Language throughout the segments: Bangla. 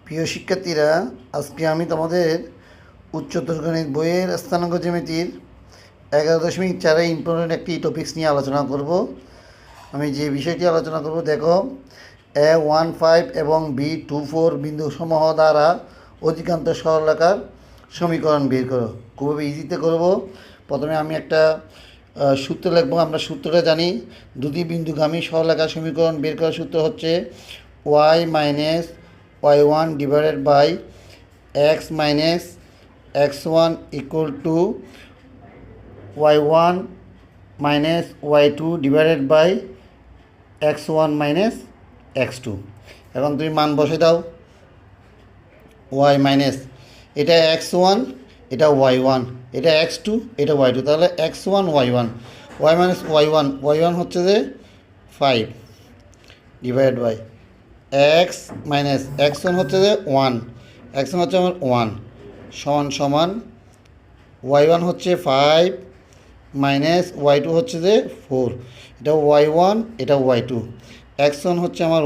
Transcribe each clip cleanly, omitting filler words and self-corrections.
প্রিয় শিক্ষার্থীরা, আজকে আমি তোমাদের উচ্চতর গণিত বইয়ের স্থানাঙ্ক জ্যামিতির 11.4 ইম্পর্টেন্ট একটি টপিক্স নিয়ে আলোচনা করব। আমি যে বিষয়টি আলোচনা করব, দেখো, A15 এবং B24 বিন্দু সমূহ দ্বারা অধিকান্ত সরলরেখার সমীকরণ বের করো। খুবই ইজিতে করব। প্রথমে আমি একটা সূত্র লিখব। আমরা সূত্রটা জানি, দুটি বিন্দুগামী সরলরেখার সমীকরণ বের করার সূত্র হচ্ছে y minus y1 divided by x minus x1 equal to y1 minus y2 divided by x1 minus x2। এখন তুমি মান বসে দাও। y মাইনাস, এটা x1, এটা y1, এটা x2, এটা y2, তাহলে x1 y1, y minus y1 হচ্ছে যে 5 divide by x minus x1 হচ্ছে যে 1, x1 হচ্ছে আমার 1 সমান সমান y1 হচ্ছে 5 মাইনাস y2 হচ্ছে যে 4, এটা y1, এটা y2, x1 হচ্ছে আমার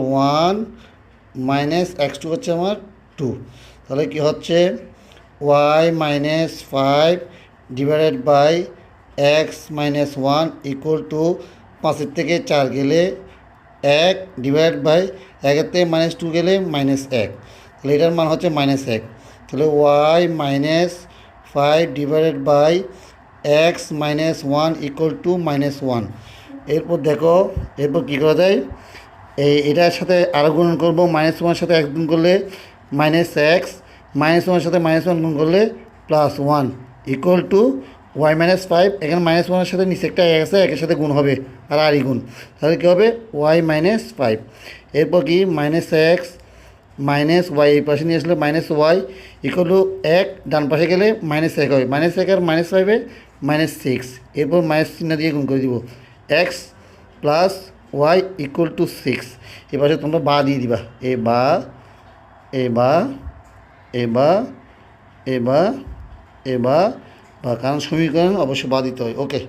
1 মাইনাস x2 হচ্ছে আমার 2, তাহলে কি হচ্ছে y minus 5 divided by x minus 1 equal to 5 থেকে 4 গেলে 1 ডিভাইড বাই 1 থেকে -2 গেলে -1, তাহলে এটার মান হচ্ছে -1। তাহলে y minus 5 divided by x minus 1 equal to -1। এরপর দেখো, এরপর কী করা যায়, এটার সাথে আরও গুণ করবো। -1 সাথে 1 গুণ করলে -x, -1 সাথে -1 গুণ করলে +1 ইকুয়াল টু y মাইনাস 5। এখানে -1 সাথে নিচে একটা এক আছে, একের সাথে গুণ হবে আর আরই গুণ, তাহলে কী হবে y মাইনাস 5। এরপর কি -x মাইনাস y এই পাশে নিয়ে আসলে -y ইকুয়াল টু 1 ডান পাশে গেলে -1 হবে, -1 আর -5 -6। এরপর মাইনাস চিহ্ন দিয়ে গুণ করে দিব, x plus y equal to 6। এ পাশে তোমরা বা দিয়ে দিবা, এ বা কারণ সমীকরণ অবশ্যই বা দিতে হয়। ওকে।